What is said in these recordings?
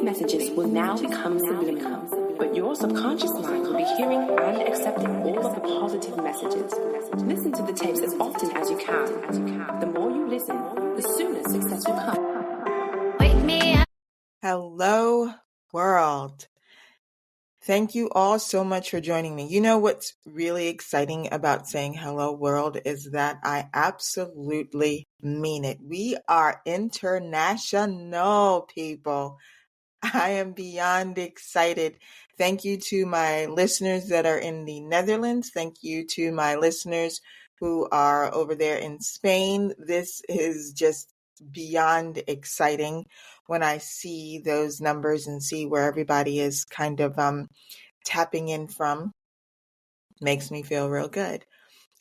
messages will now become subliminal, but your subconscious mind will be hearing and accepting all of the positive messages. Listen to the tapes as often as you can. The more you listen, the sooner success will come. Wake me up. Hello, world. Thank you all so much for joining me. You know what's really exciting about saying hello, world, is that I absolutely mean it. We are international, people. I am beyond excited. Thank you to my listeners that are in the Netherlands. Thank you to my listeners who are over there in Spain. This is just beyond exciting when I see those numbers and see where everybody is kind of tapping in from. Makes me feel real good.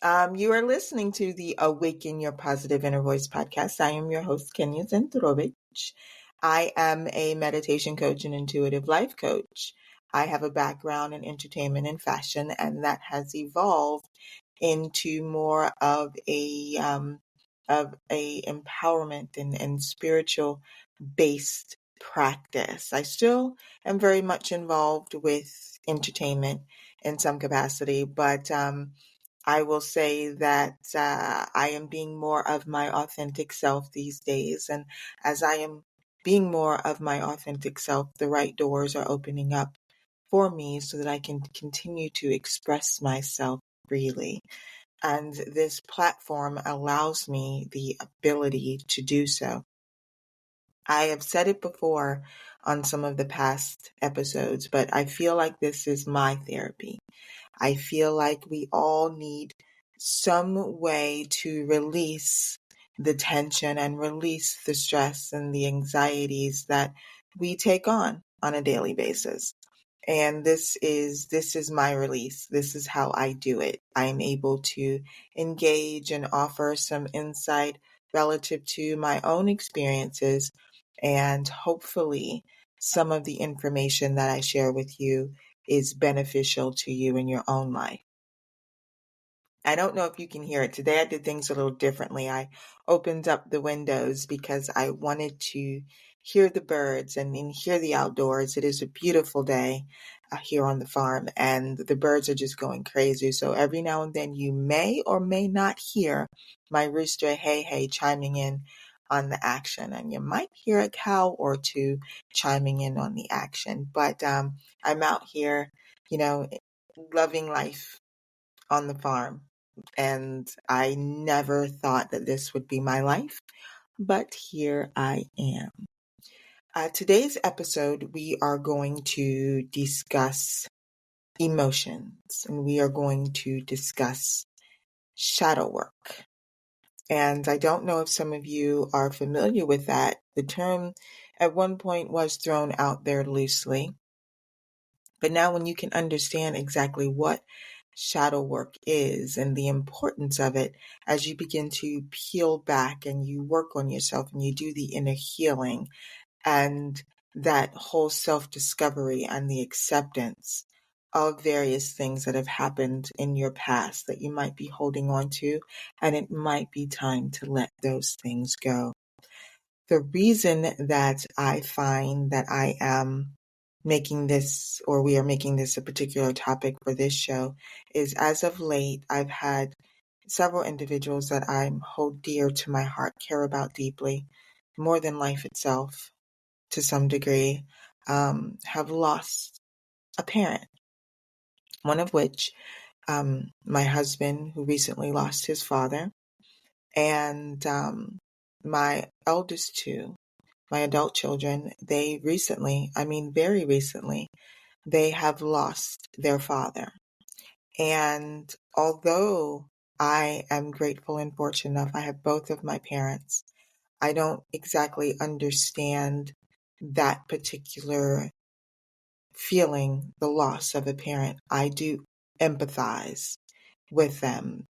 You are listening to the Awaken Your Positive Intervoice podcast. I am your host, Kenya Zandrowicz. I am a meditation coach and intuitive life coach. I have a background in entertainment and fashion, and that has evolved into more of a empowerment and spiritual based practice. I still am very much involved with entertainment in some capacity, but I will say that I am being more of my authentic self these days. And as I am being more of my authentic self, the right doors are opening up for me so that I can continue to express myself freely. And this platform allows me the ability to do so. I have said it before on some of the past episodes, but I feel like this is my therapy. I feel like we all need some way to release the tension and release the stress and the anxieties that we take on a daily basis. And this is my release. This is how I do it. I'm able to engage and offer some insight relative to my own experiences, and hopefully some of the information that I share with you is beneficial to you in your own life. I don't know if you can hear it. Today I did things a little differently. I opened up the windows because I wanted to hear the birds and hear the outdoors. It is a beautiful day here on the farm, and the birds are just going crazy. So every now and then you may or may not hear my rooster hey hey chiming in on the action, and you might hear a cow or two chiming in on the action. But I'm out here, loving life on the farm. And I never thought that this would be my life, but here I am. Today's episode, we are going to discuss emotions, and we are going to discuss shadow work. And I don't know if some of you are familiar with that. The term at one point was thrown out there loosely, but now when you can understand exactly what shadow work is and the importance of it, as you begin to peel back and you work on yourself and you do the inner healing and that whole self-discovery and the acceptance of various things that have happened in your past that you might be holding on to, and it might be time to let those things go. The reason that I find that I am making this, or we are making this a particular topic for this show, is as of late, I've had several individuals that I hold dear to my heart, care about deeply, more than life itself to some degree, have lost a parent. One of which, my husband, who recently lost his father, and my eldest two, my adult children, they recently, very recently, they have lost their father. And although I am grateful and fortunate enough, I have both of my parents, I don't exactly understand that particular feeling, the loss of a parent. I do empathize with them.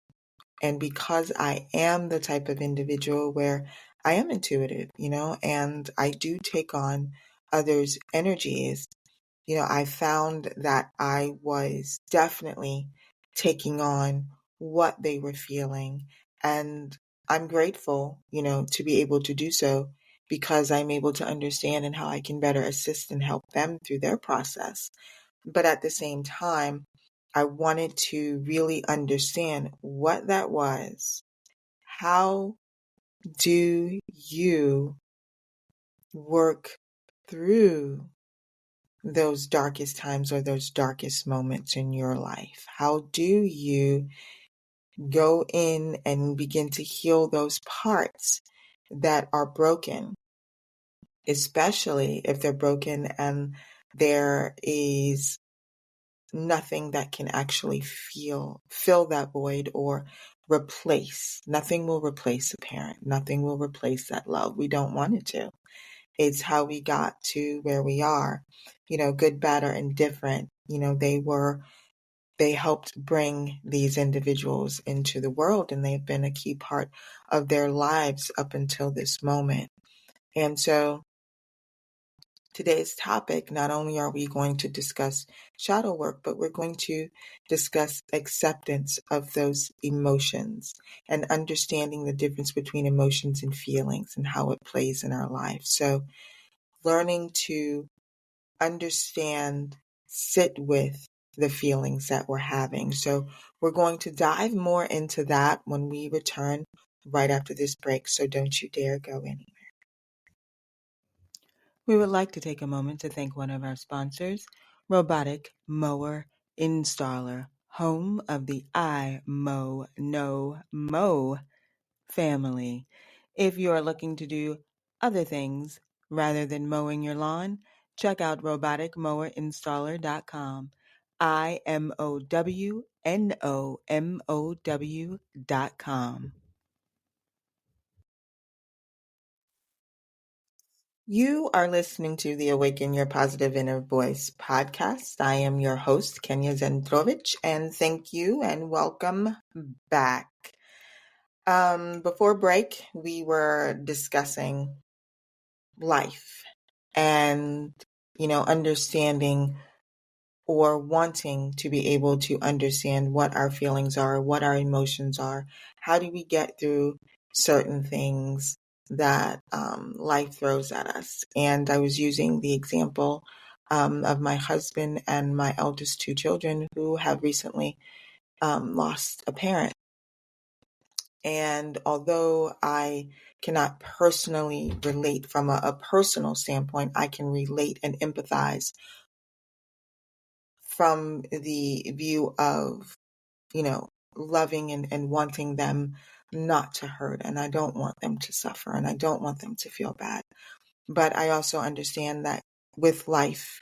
And because I am the type of individual where I am intuitive, and I do take on others' energies, I found that I was definitely taking on what they were feeling. And I'm grateful, to be able to do so because I'm able to understand and how I can better assist and help them through their process. But at the same time, I wanted to really understand what that was. How do you work through those darkest times or those darkest moments in your life? How do you go in and begin to heal those parts that are broken, especially if they're broken and there is nothing that can actually fill that void or replace. Nothing will replace a parent. Nothing will replace that love. We don't want it to. It's how we got to where we are, good, bad, or indifferent. They helped bring these individuals into the world, and they've been a key part of their lives up until this moment. And so today's topic, not only are we going to discuss shadow work, but we're going to discuss acceptance of those emotions and understanding the difference between emotions and feelings and how it plays in our life. So learning to understand, sit with the feelings that we're having. So we're going to dive more into that when we return right after this break. So don't you dare go anywhere. We would like to take a moment to thank one of our sponsors, Robotic Mower Installer, home of the I Mow No Mow family. If you are looking to do other things rather than mowing your lawn, check out roboticmowerinstaller.com. IMOWNOMOW.com. You are listening to the Awaken Your Positive Inner Voice podcast. I am your host, Kenya Zandrowicz, and thank you and welcome back. Before break, we were discussing life and, understanding or wanting to be able to understand what our feelings are, what our emotions are. How do we get through certain things that life throws at us? And I was using the example of my husband and my eldest two children who have recently lost a parent. And although I cannot personally relate from a personal standpoint, I can relate and empathize from the view of, loving and wanting them not to hurt. And I don't want them to suffer and I don't want them to feel bad. But I also understand that with life,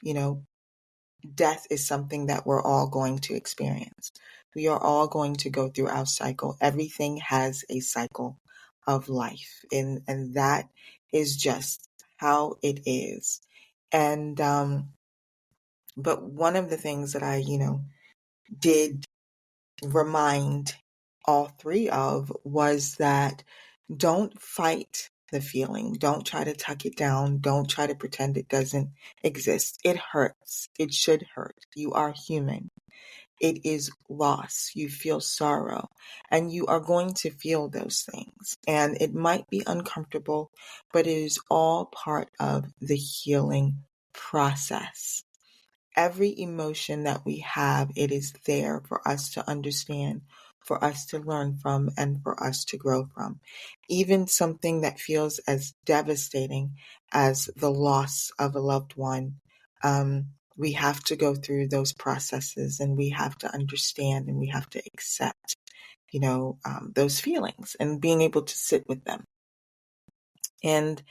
death is something that we're all going to experience. We are all going to go through our cycle. Everything has a cycle of life, and that is just how it is. And but one of the things that I, did remind all three of was that don't fight the feeling. Don't try to tuck it down. Don't try to pretend it doesn't exist. It hurts. It should hurt. You are human. It is loss. You feel sorrow, and you are going to feel those things. And it might be uncomfortable, but it is all part of the healing process. Every emotion that we have, it is there for us to understand, for us to learn from, and for us to grow from. Even something that feels as devastating as the loss of a loved one, we have to go through those processes, and we have to understand, and we have to accept, those feelings and being able to sit with them. And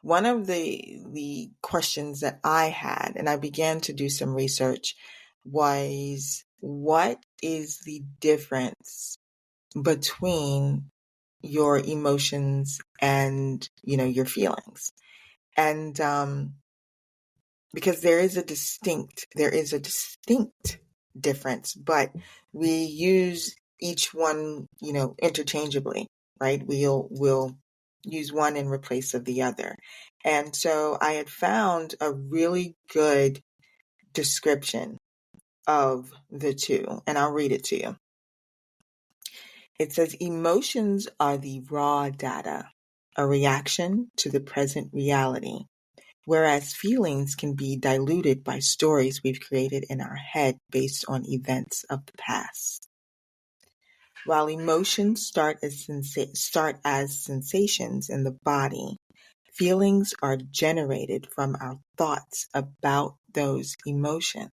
one of the questions that I had, and I began to do some research, was what is the difference between your emotions and, your feelings? And because there is a distinct difference, but we use each one, interchangeably, right? We'll use one in replace of the other. And so I had found a really good description of the two, and I'll read it to you. It says, emotions are the raw data a reaction to the present reality, whereas feelings can be diluted by stories we've created in our head based on events of the past. While emotions start as sensations in the body, feelings are generated from our thoughts about those emotions.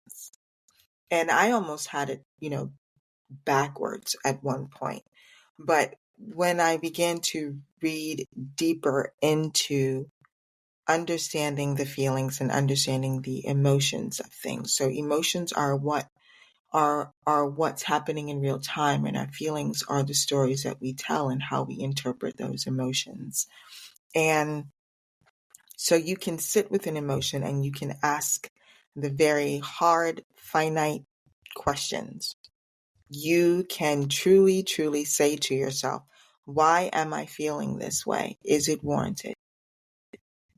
And I almost had it, backwards at one point. But when I began to read deeper into understanding the feelings and understanding the emotions of things. So emotions are what's happening in real time, and our feelings are the stories that we tell and how we interpret those emotions. And so you can sit with an emotion and you can ask the very hard, finite questions. You can truly, truly say to yourself, why am I feeling this way? Is it warranted?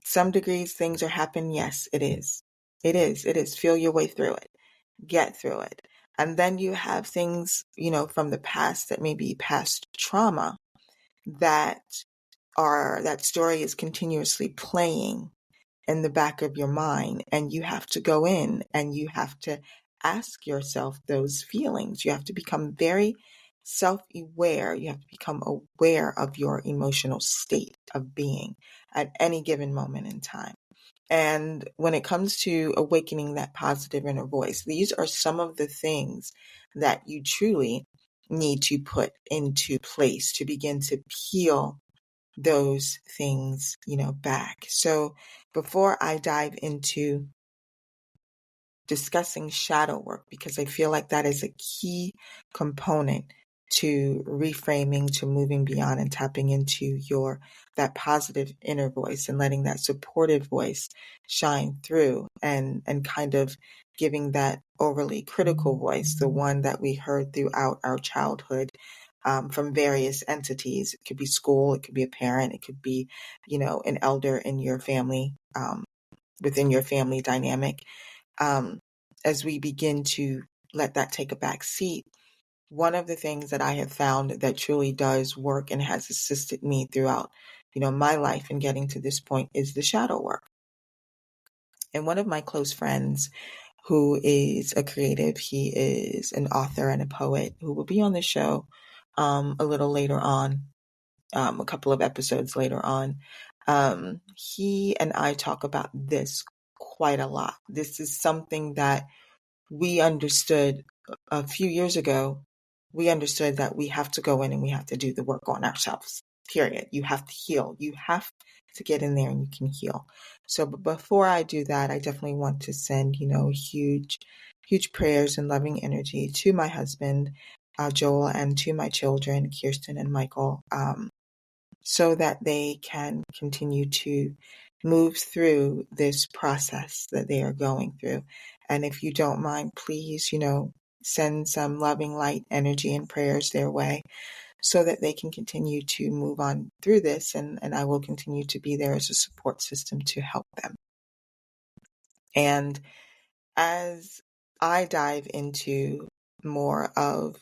Some degrees things are happening. Yes, it is. It is. It is. Feel your way through it. Get through it. And then you have things, from the past that may be past trauma that that story is continuously playing in the back of your mind. And you have to go in and you have to ask yourself those feelings. You have to become very self-aware. You have to become aware of your emotional state of being at any given moment in time. And when it comes to awakening that positive inner voice, these are some of the things that you truly need to put into place to begin to peel those things, back. So before I dive into discussing shadow work, because I feel like that is a key component to reframing, to moving beyond and tapping into that positive inner voice and letting that supportive voice shine through and kind of giving that overly critical voice, the one that we heard throughout our childhood, from various entities. It could be school, it could be a parent, it could be, an elder in your family, within your family dynamic. As we begin to let that take a back seat, one of the things that I have found that truly does work and has assisted me throughout, my life in getting to this point is the shadow work. And one of my close friends who is a creative, he is an author and a poet who will be on the show a little later on, a couple of episodes later on. He and I talk about this quite a lot. This is something that we understood a few years ago. We understood that we have to go in and we have to do the work on ourselves, period. You have to heal. You have to get in there and you can heal. So but before I do that, I definitely want to send, huge, huge prayers and loving energy to my husband, Joel, and to my children, Kirsten and Michael, so that they can continue to move through this process that they are going through. And if you don't mind, please, send some loving light energy and prayers their way so that they can continue to move on through this. And I will continue to be there as a support system to help them. And as I dive into more of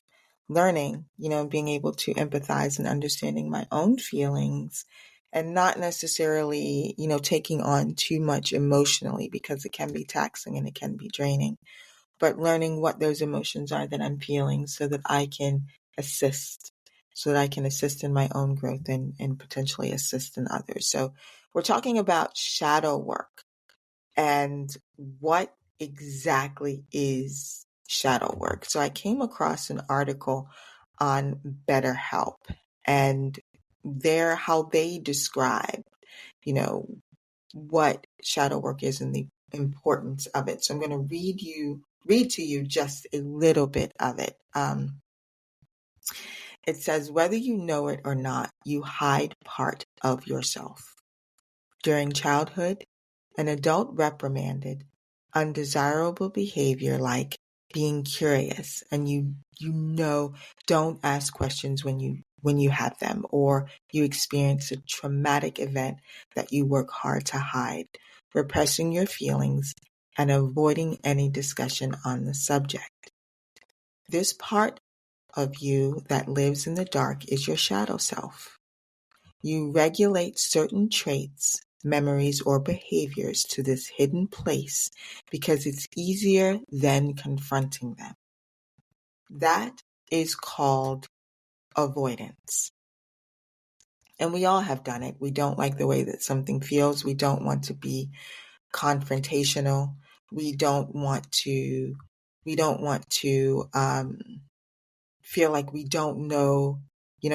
learning, being able to empathize and understanding my own feelings and not necessarily, taking on too much emotionally because it can be taxing and it can be draining, but learning what those emotions are that I'm feeling so that I can assist, in my own growth and potentially assist in others. So we're talking about shadow work and what exactly is shadow work. So I came across an article on BetterHelp and how they describe, what shadow work is and the importance of it. So I'm going to read to you just a little bit of it. It says, whether you know it or not, you hide part of yourself. During childhood, an adult reprimanded undesirable behavior like being curious and don't ask questions when you have them, or you experience a traumatic event that you work hard to hide, repressing your feelings and avoiding any discussion on the subject. This part of you that lives in the dark is your shadow self. You regulate certain traits, memories, or behaviors to this hidden place because it's easier than confronting them. That is called avoidance. And we all have done it. We don't like the way that something feels. We don't want to be confrontational. We don't want to feel like we don't know,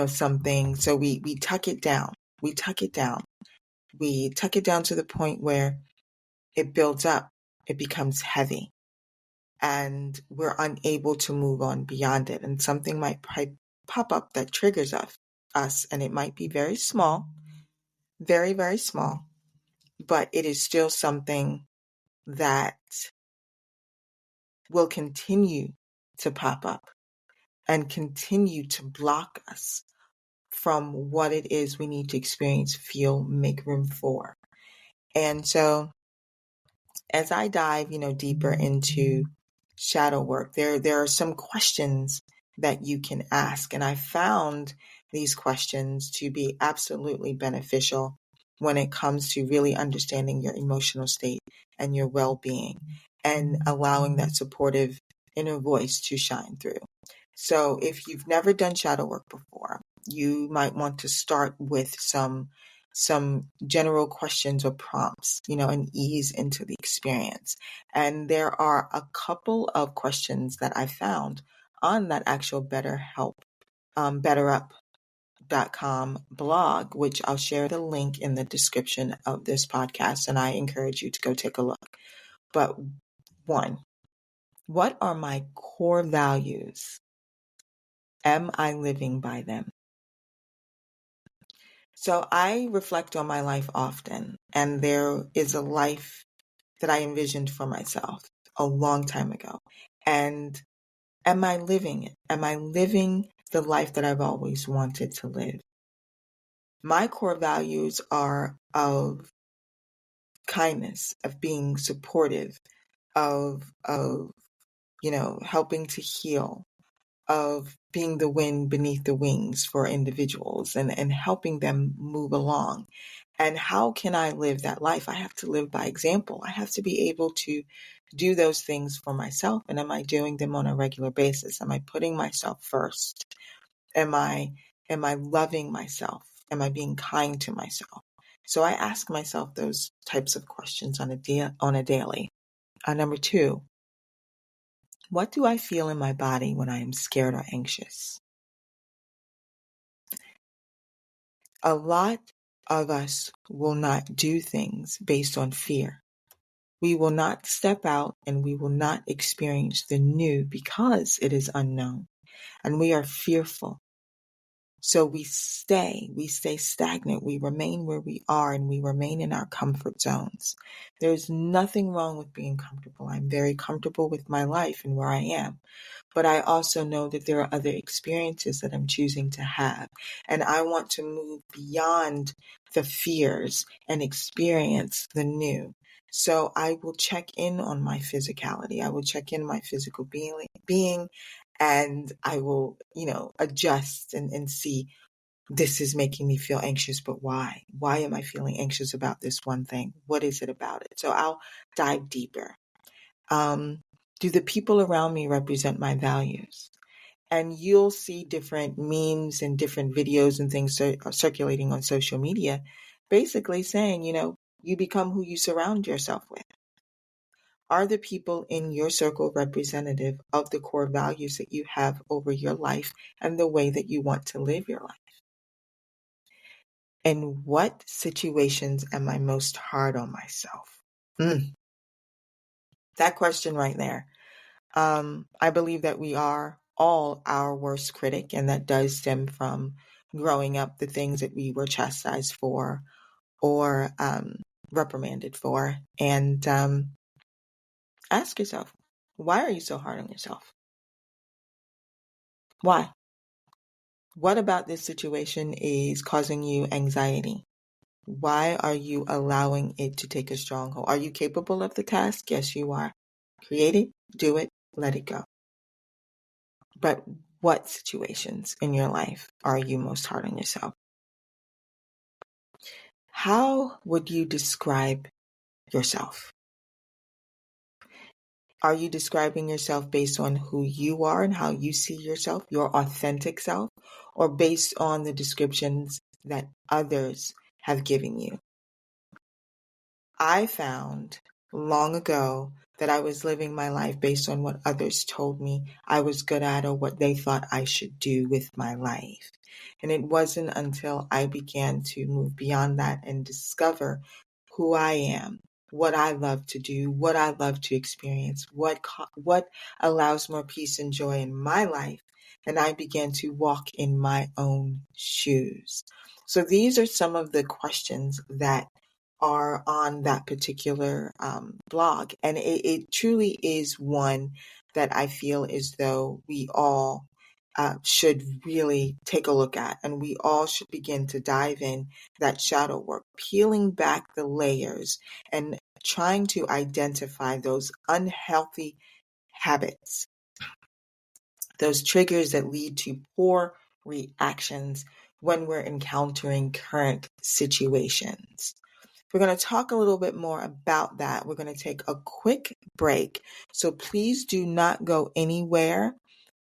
something. So we tuck it down. We tuck it down. We tuck it down to the point where it builds up. It becomes heavy and we're unable to move on beyond it. And something might pop up that triggers us. And it might be very small, very, very small, but it is still something that will continue to pop up and continue to block us from what it is we need to experience, feel, make room for. And so as I dive, deeper into shadow work, there are some questions that you can ask. And I found these questions to be absolutely beneficial when it comes to really understanding your emotional state and your well-being and allowing that supportive inner voice to shine through. So if you've never done shadow work before, you might want to start with some general questions or prompts, and ease into the experience. And there are a couple of questions that I found on that actual BetterHelp, BetterUp.com blog, which I'll share the link in the description of this podcast, and I encourage you to go take a look. But one, what are my core values? Am I living by them? So I reflect on my life often, and there is a life that I envisioned for myself a long time ago. And am I living it? Am I living the life that I've always wanted to live? My core values are of kindness, of being supportive, of helping to heal, of being the wind beneath the wings for individuals and helping them move along. And how can I live that life? I have to live by example. I have to be able to do those things for myself. And am I doing them on a regular basis? Am I putting myself first? Am I loving myself? Am I being kind to myself? So I ask myself those types of questions on a daily. Number two, what do I feel in my body when I am scared or anxious? A lot of us will not do things based on fear. We will not step out and we will not experience the new because it is unknown and we are fearful. So we stay stagnant. We remain where we are and we remain in our comfort zones. There's nothing wrong with being comfortable. I'm very comfortable with my life and where I am. But I also know that there are other experiences that I'm choosing to have. And I want to move beyond the fears and experience the new. So I will check in on my physicality. I will check in my physical being and I will, adjust and see this is making me feel anxious, but why? Why am I feeling anxious about this one thing? What is it about it? So I'll dive deeper. Do the people around me represent my values? And you'll see different memes and different videos and things circulating on social media, basically saying, you become who you surround yourself with. Are the people in your circle representative of the core values that you have over your life and the way that you want to live your life? In what situations am I most hard on myself? That question right there. I believe that we are all our worst critic, and that does stem from growing up, the things that we were chastised for or reprimanded for. And ask yourself, why are you so hard on yourself? Why? What about this situation is causing you anxiety? Why are you allowing it to take a stronghold? Are you capable of the task? Yes, you are. Create it, do it, let it go. But what situations in your life are you most hard on yourself? How would you describe yourself? Are you describing yourself based on who you are and how you see yourself, your authentic self, or based on the descriptions that others have given you? I found long ago that I was living my life based on what others told me I was good at or what they thought I should do with my life. And it wasn't until I began to move beyond that and discover who I am, what I love to do, what I love to experience, what allows more peace and joy in my life, and I began to walk in my own shoes. So these are some of the questions that are on that particular blog. And it truly is one that I feel as though we all should really take a look at. And we all should begin to dive in that shadow work, peeling back the layers and trying to identify those unhealthy habits, those triggers that lead to poor reactions when we're encountering current situations. We're going to talk a little bit more about that. We're going to take a quick break. So please do not go anywhere.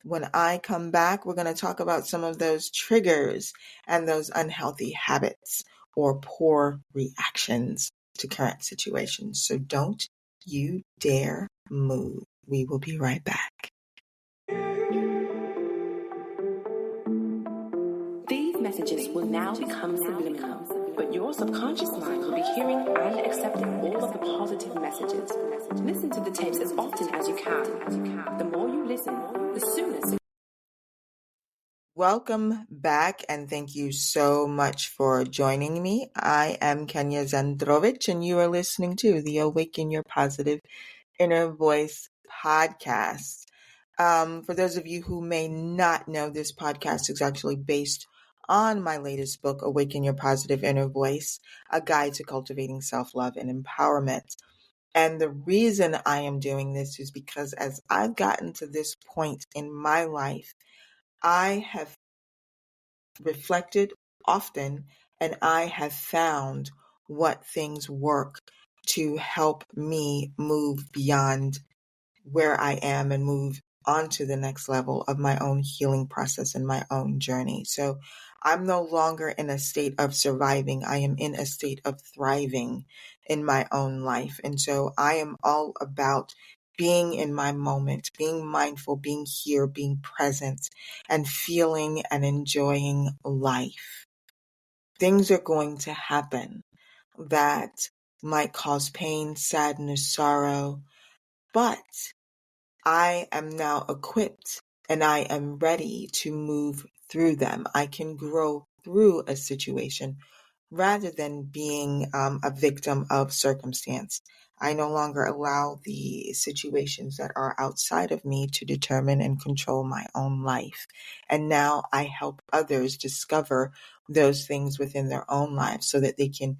When I come back, we're going to talk about some of those triggers and those unhealthy habits or poor reactions to current situations. So don't you dare move. We will be right back. These messages will now become subliminal, but your subconscious mind will be hearing and accepting all of the positive messages. Listen to the tapes as often as you can. The more you listen, the sooner. Welcome back, and thank you so much for joining me. I am Kenya Zandrowicz, and you are listening to the Awaken Your Positive Intervoice podcast. For those of you who may not know, this podcast is actually based on my latest book, Awaken Your Positive Intervoice, a guide to cultivating self-love and empowerment. And the reason I am doing this is because as I've gotten to this point in my life, I have reflected often and I have found what things work to help me move beyond where I am and move on to the next level of my own healing process and my own journey. So I'm no longer in a state of surviving. I am in a state of thriving in my own life. And so I am all about being in my moment, being mindful, being here, being present, and feeling and enjoying life. Things are going to happen that might cause pain, sadness, sorrow, but I am now equipped and I am ready to move through them. I can grow through a situation rather than being a victim of circumstance. I no longer allow the situations that are outside of me to determine and control my own life. And now I help others discover those things within their own lives so that they can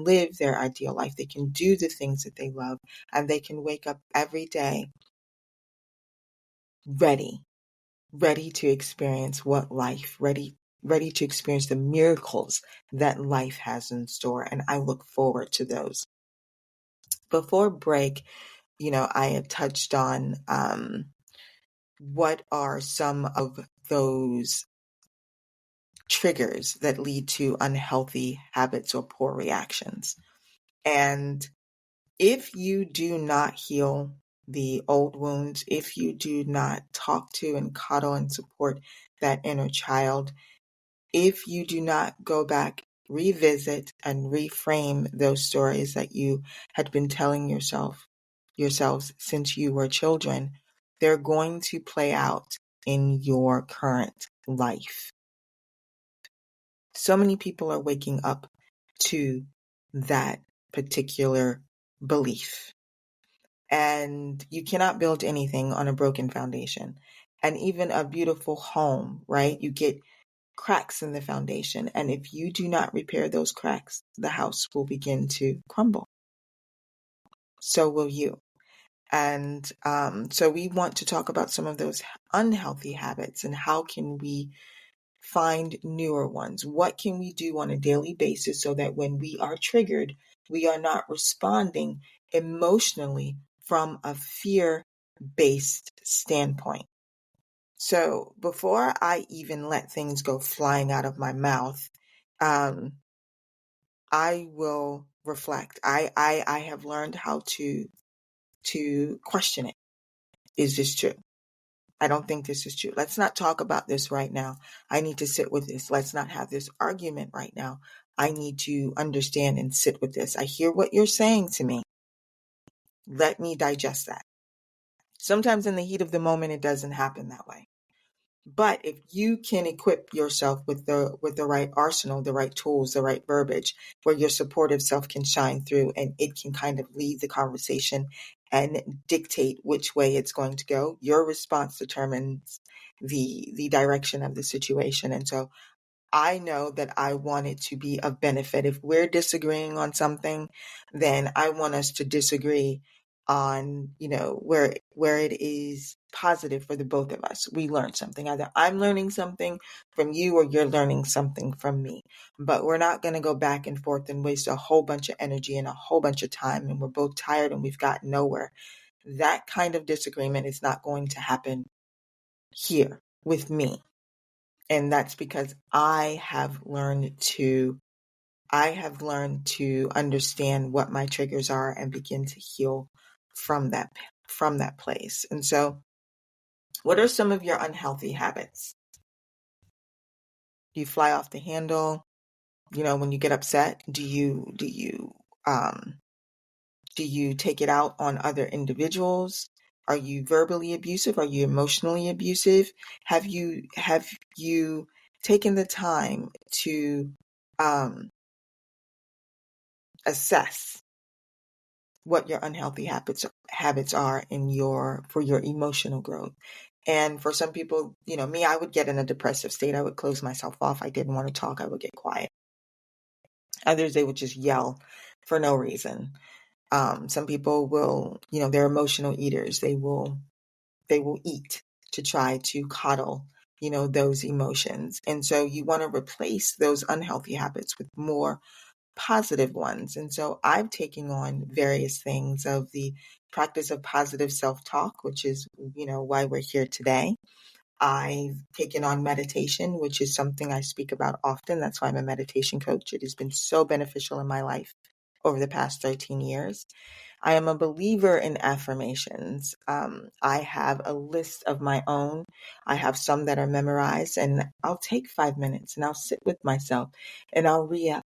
live their ideal life. They can do the things that they love and they can wake up every day ready to experience ready to experience the miracles that life has in store. And I look forward to those. Before break, I had touched on what are some of those triggers that lead to unhealthy habits or poor reactions. And if you do not heal the old wounds, if you do not talk to and coddle and support that inner child, if you do not go back, revisit and reframe those stories that you had been telling yourselves since you were children, they're going to play out in your current life. So many people are waking up to that particular belief. And you cannot build anything on a broken foundation. And even a beautiful home, right? You get cracks in the foundation. And if you do not repair those cracks, the house will begin to crumble. So will you. And so we want to talk about some of those unhealthy habits and how can we find newer ones. What can we do on a daily basis so that when we are triggered, we are not responding emotionally from a fear-based standpoint? So before I even let things go flying out of my mouth, I will reflect. I have learned how to question it. Is this true? I don't think this is true. Let's not talk about this right now. I need to sit with this. Let's not have this argument right now. I need to understand and sit with this. I hear what you're saying to me. Let me digest that. Sometimes in the heat of the moment, it doesn't happen that way. But if you can equip yourself with the right arsenal, the right tools, the right verbiage, where your supportive self can shine through and it can kind of lead the conversation and dictate which way it's going to go, your response determines the direction of the situation. And so I know that I want it to be of benefit. If we're disagreeing on something, then I want us to disagree on, where it is positive for the both of us. We learn something. Either I'm learning something from you or you're learning something from me. But we're not going to go back and forth and waste a whole bunch of energy and a whole bunch of time, and we're both tired and we've got nowhere. That kind of disagreement is not going to happen here with me. And that's because I have learned to understand what my triggers are and begin to heal from that place. And so, what are some of your unhealthy habits? Do you fly off the handle? When you get upset, do you take it out on other individuals? Are you verbally abusive? Are you emotionally abusive? Have you taken the time to assess what your unhealthy habits are for your emotional growth? And for some people, me, I would get in a depressive state. I would close myself off. I didn't want to talk. I would get quiet. Others, they would just yell for no reason. Some people will, they're emotional eaters. They will eat to try to coddle, those emotions. And so you want to replace those unhealthy habits with more positive ones. And so I've taken on various things of the practice of positive self-talk, which is, why we're here today. I've taken on meditation, which is something I speak about often. That's why I'm a meditation coach. It has been so beneficial in my life over the past 13 years. I am a believer in affirmations. I have a list of my own. I have some that are memorized, and I'll take 5 minutes and I'll sit with myself and I'll re-up.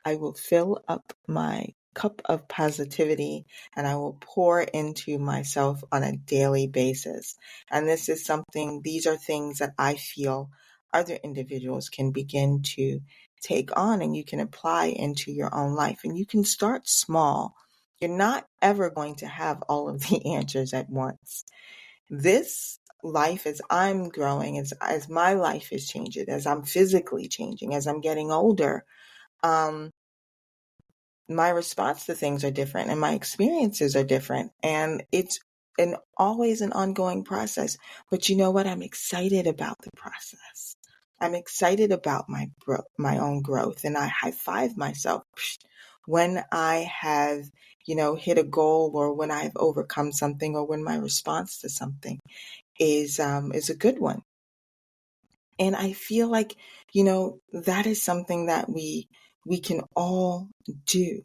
I will fill up my cup of positivity and I will pour into myself on a daily basis. And these are things that I feel other individuals can begin to take on and you can apply into your own life. And you can start small. You're not ever going to have all of the answers at once. This life, as I'm growing, as my life is changing, as I'm physically changing, as I'm getting older, my response to things are different and my experiences are different. And it's always an ongoing process. But you know what? I'm excited about the process. I'm excited about my own growth, and I high five myself when I have, hit a goal, or when I've overcome something, or when my response to something is a good one. And I feel like, that is something that we can all do.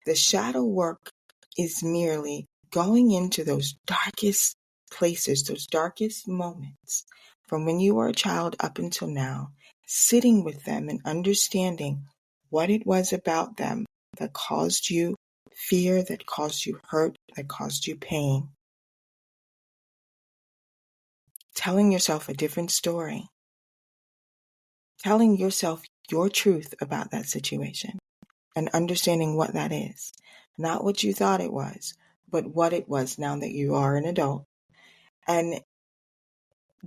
The shadow work is merely going into those darkest places, those darkest moments from when you were a child up until now, sitting with them and understanding what it was about them that caused you fear, that caused you hurt, that caused you pain. Telling yourself a different story. Telling yourself your truth about that situation and understanding what that is. Not what you thought it was, but what it was now that you are an adult. And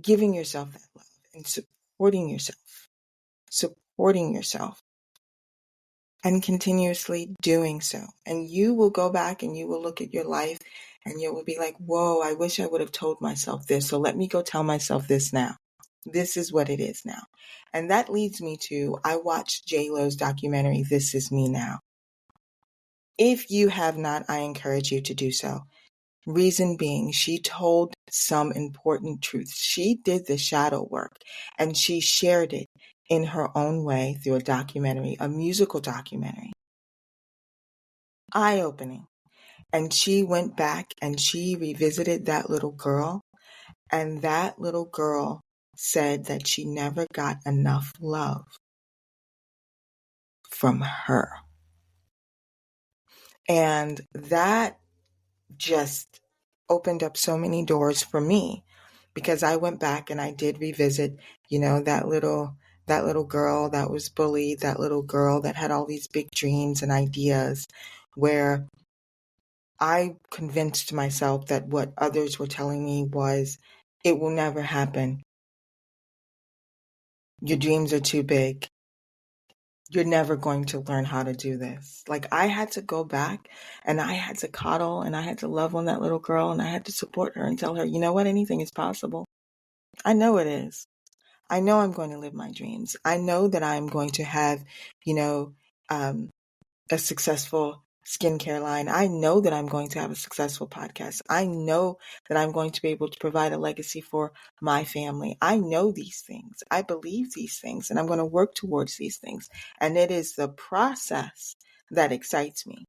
giving yourself that love and supporting yourself, and continuously doing so. And you will go back and you will look at your life and you will be like, whoa, I wish I would have told myself this. So let me go tell myself this now. This is what it is now. And that leads me to, I watched J-Lo's documentary, This Is Me Now. If you have not, I encourage you to do so. Reason being, she told some important truths. She did the shadow work and she shared it in her own way through a documentary, a musical documentary. Eye-opening. And she went back and she revisited that little girl, and that little girl said that she never got enough love from her. And that just opened up so many doors for me, because I went back and I did revisit, that little girl that was bullied, that little girl that had all these big dreams and ideas, where I convinced myself that what others were telling me was, it will never happen. Your dreams are too big. You're never going to learn how to do this. Like, I had to go back and I had to coddle and I had to love on that little girl and I had to support her and tell her, you know what, anything is possible. I know it is. I know I'm going to live my dreams. I know that I'm going to have, a successful skincare line. I know that I'm going to have a successful podcast. I know that I'm going to be able to provide a legacy for my family. I know these things. I believe these things, and I'm going to work towards these things. And it is the process that excites me.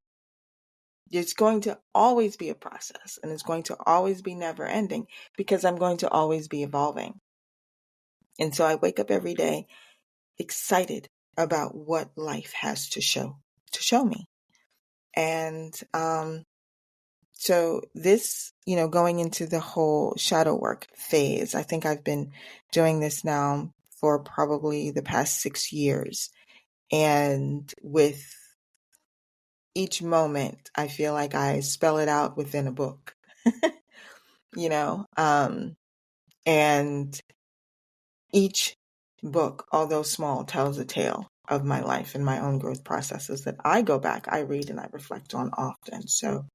It's going to always be a process, and it's going to always be never ending, because I'm going to always be evolving. And so I wake up every day excited about what life has to show me. And so this, going into the whole shadow work phase, I think I've been doing this now for probably the past 6 years. And with each moment, I feel like I spell it out within a book, and each book, although small, tells a tale of my life and my own growth processes that I go back, I read, and I reflect on often. So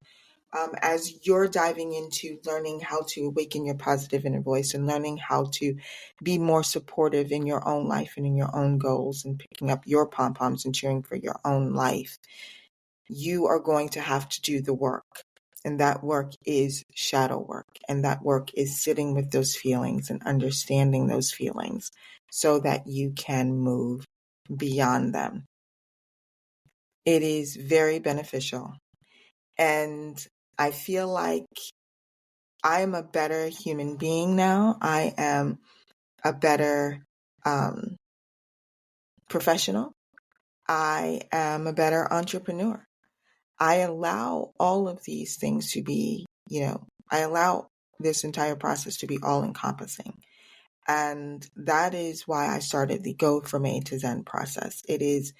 as you're diving into learning how to awaken your positive inner voice and learning how to be more supportive in your own life and in your own goals and picking up your pom-poms and cheering for your own life, you are going to have to do the work. And that work is shadow work. And that work is sitting with those feelings and understanding those feelings so that you can move beyond them. It is very beneficial. And I feel like I am a better human being now. I am a better professional. I am a better entrepreneur. I allow all of these things to be, I allow this entire process to be all encompassing. And that is why I started the Go From A to Zen process. It is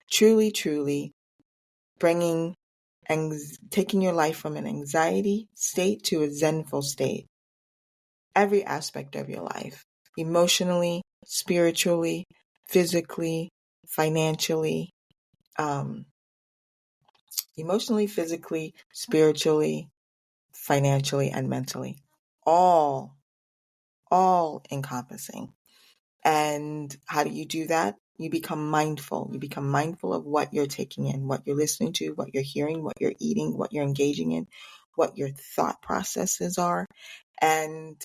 truly, truly bringing and taking your life from an anxiety state to a zenful state. Every aspect of your life, emotionally, spiritually, physically, financially, emotionally, physically, spiritually, financially, and mentally, all encompassing. And how do you do that? You become mindful. You become mindful of what you're taking in, what you're listening to, what you're hearing, what you're eating, what you're engaging in, what your thought processes are, and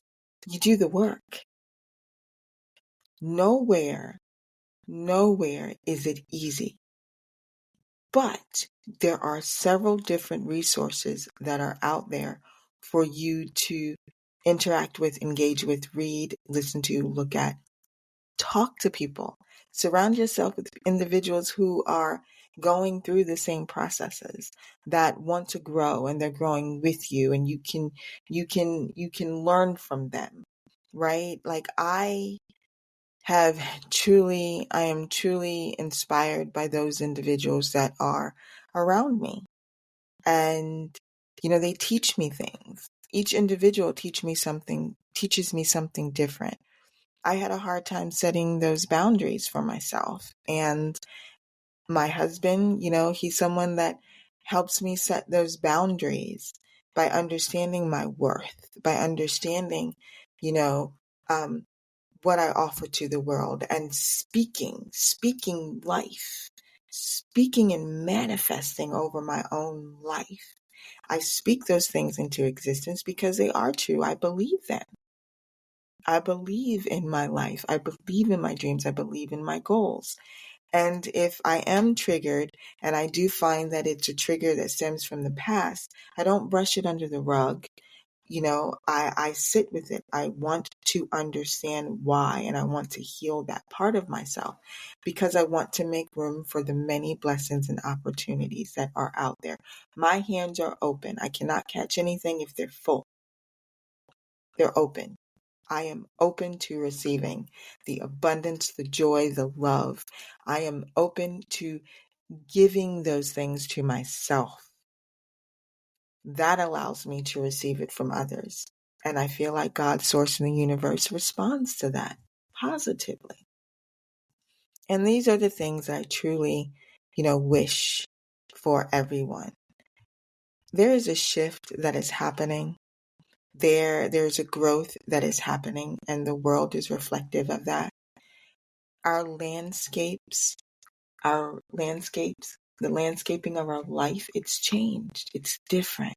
you do the work. Nowhere is it easy. But there are several different resources that are out there for you to interact with, engage with, read, listen to, look at, talk to people. Surround yourself with individuals who are going through the same processes, that want to grow, and they're growing with you, and you can learn from them, right? Like I am truly inspired by those individuals that are around me. And, they teach me things. Each individual teaches me something different. I had a hard time setting those boundaries for myself. And my husband, he's someone that helps me set those boundaries by understanding my worth, by understanding, what I offer to the world, and speaking life, speaking and manifesting over my own life. I speak those things into existence because they are true. I believe them. I believe in my life. I believe in my dreams. I believe in my goals. And if I am triggered, and I do find that it's a trigger that stems from the past, I don't brush it under the rug. I sit with it. I want to understand why, and I want to heal that part of myself because I want to make room for the many blessings and opportunities that are out there. My hands are open. I cannot catch anything if they're full. They're open. I am open to receiving the abundance, the joy, the love. I am open to giving those things to myself. That allows me to receive it from others. And I feel like God's source in the universe responds to that positively. And these are the things I truly, wish for everyone. There is a shift that is happening. There's a growth that is happening, and the world is reflective of that. Our landscapes, the landscaping of our life, it's changed. It's different.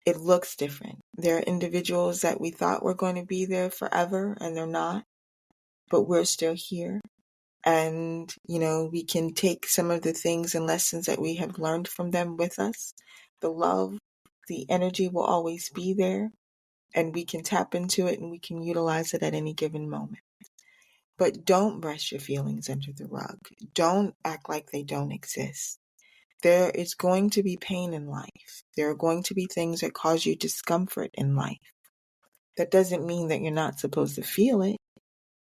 It looks different. There are individuals that we thought were going to be there forever, and they're not, but we're still here. And, we can take some of the things and lessons that we have learned from them with us. The love, the energy will always be there, and we can tap into it and we can utilize it at any given moment. But don't brush your feelings under the rug. Don't act like they don't exist. There is going to be pain in life. There are going to be things that cause you discomfort in life. That doesn't mean that you're not supposed to feel it.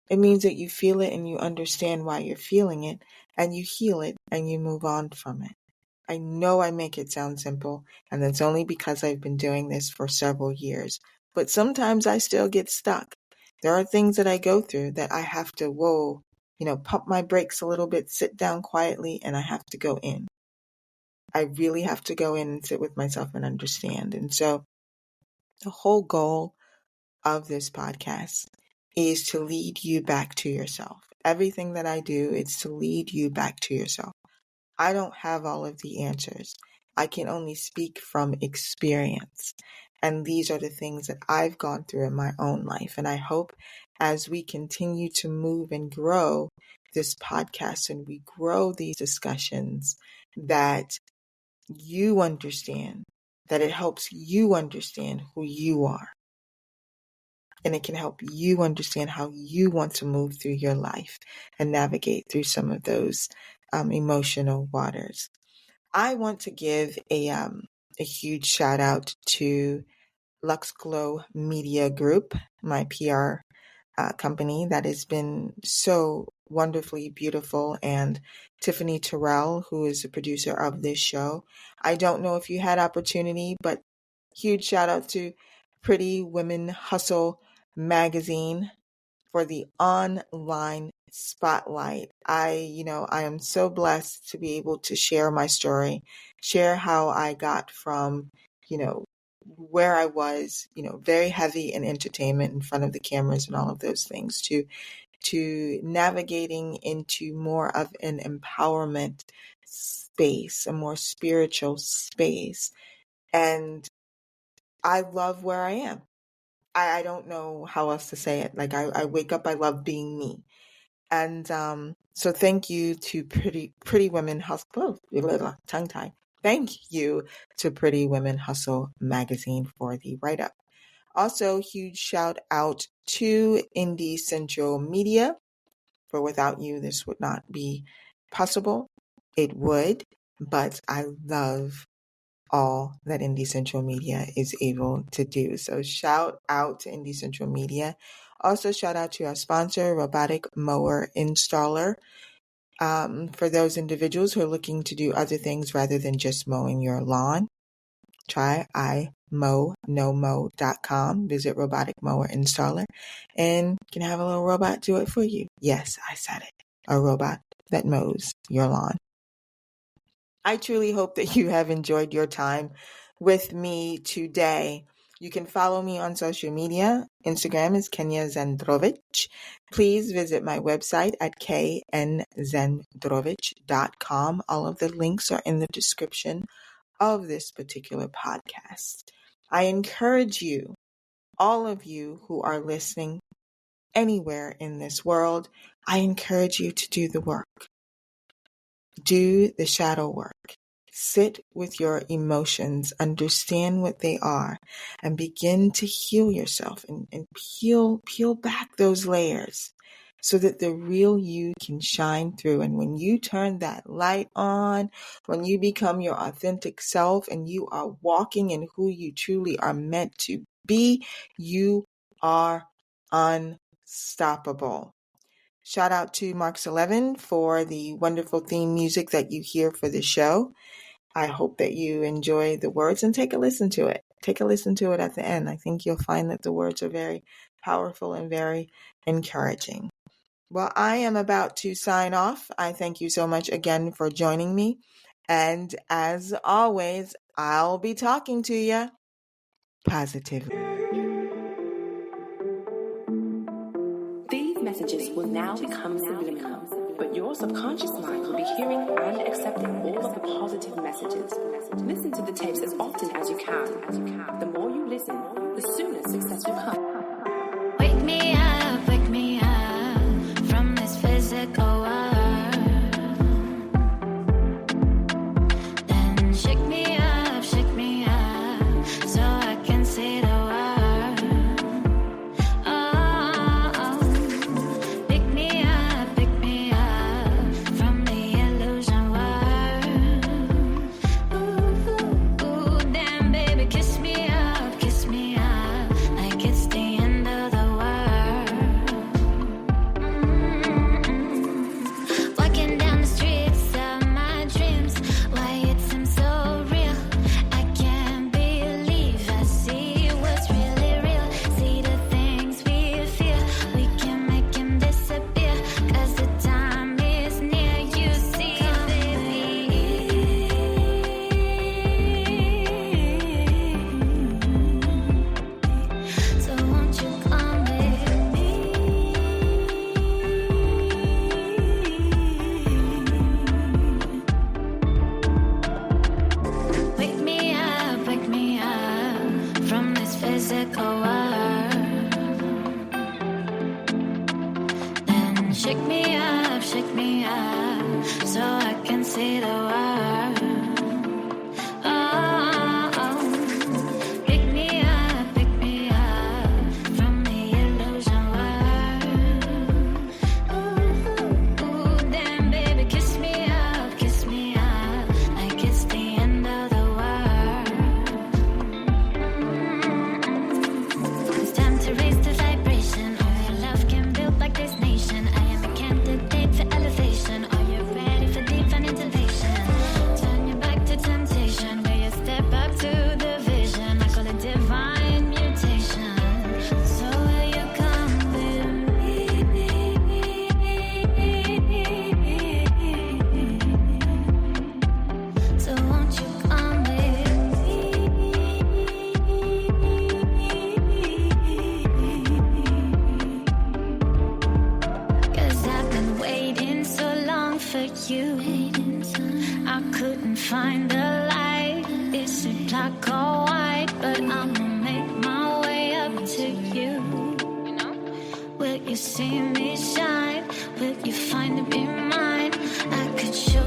It means that you feel it and you understand why you're feeling it, and you heal it and you move on from it. I know I make it sound simple, and that's only because I've been doing this for several years. But sometimes I still get stuck. There are things that I go through that I have to, pump my brakes a little bit, sit down quietly, and I have to go in. I really have to go in and sit with myself and understand. And so the whole goal of this podcast is to lead you back to yourself. Everything that I do is to lead you back to yourself. I don't have all of the answers. I can only speak from experience. And these are the things that I've gone through in my own life. And I hope as we continue to move and grow this podcast and we grow these discussions, that you understand, that it helps you understand who you are. And it can help you understand how you want to move through your life and navigate through some of those emotional waters. I want to give a huge shout out to Lux Glow Media Group, my PR company that has been so wonderfully beautiful, and Tiffany Terrell, who is the producer of this show. I don't know if you had opportunity, but huge shout out to Pretty Women Hustle magazine for the online spotlight. I am so blessed to be able to share my story, share how I got from, where I was, very heavy in entertainment in front of the cameras and all of those things, to navigating into more of an empowerment space, a more spiritual space. And I love where I am. I don't know how else to say it. Like I wake up, I love being me. And so thank you to Pretty Women Hustle, tongue tie. Thank you to Pretty Women Hustle magazine for the write-up. Also, huge shout out to Indie Central Media, for without you, this would not be possible. It would, but I love all that Indie Central Media is able to do. So shout out to Indie Central Media. Also shout out to our sponsor, Robotic Mower Installer. For those individuals who are looking to do other things rather than just mowing your lawn, try imownomo.com. Visit Robotic Mower Installer and you can have a little robot do it for you. Yes, I said it. A robot that mows your lawn. I truly hope that you have enjoyed your time with me today. You can follow me on social media. Instagram is Kenya Zandrowicz. Please visit my website at knzandrowicz.com. All of the links are in the description of this particular podcast. I encourage you, all of you who are listening anywhere in this world, I encourage you to do the work. Do the shadow work. Sit with your emotions, understand what they are, and begin to heal yourself and peel back those layers so that the real you can shine through. And when you turn that light on, when you become your authentic self and you are walking in who you truly are meant to be, you are unstoppable. Shout out to Marks 11 for the wonderful theme music that you hear for the show. I hope that you enjoy the words and take a listen to it. Take a listen to it at the end. I think you'll find that the words are very powerful and very encouraging. Well, I am about to sign off. I thank you so much again for joining me. And as always, I'll be talking to you positively. These messages will now become subliminal, but your subconscious mind will be hearing and accepting all of the positive messages. Listen to the tapes as often as you can. The more you listen, the sooner success will come. Wake me up from this physical world. Then shake me up, so I can see the world. Oh, pick me up from the illusion world. Ooh, damn baby, kiss me up, like it's the end of the world. Walking down the streets of my dreams, why it seems so real. I can't believe I see what's really real. See the things we feel, we can make them disappear. 'Cause the time is near, you see, baby. So won't you come with me? Wake me up from this physical world. Then shake me up, so I can see the world. Oh, pick me up from the illusion world. Ooh, damn baby, kiss me up, like it's the end of the world. It's time to raise the vibration. All your love can build like this nation. I am a candidate for elevation. Are you ready for divine intervention? Turn your back to temptation, where you step up to the vision. I call it divine mutation. So will you come with me? So won't you come with me? 'Cause I've been waiting so long for you. I couldn't find the light. Is it black or white? But I'ma make my way up to you. Will you see me shine? Will you find me mine? I could show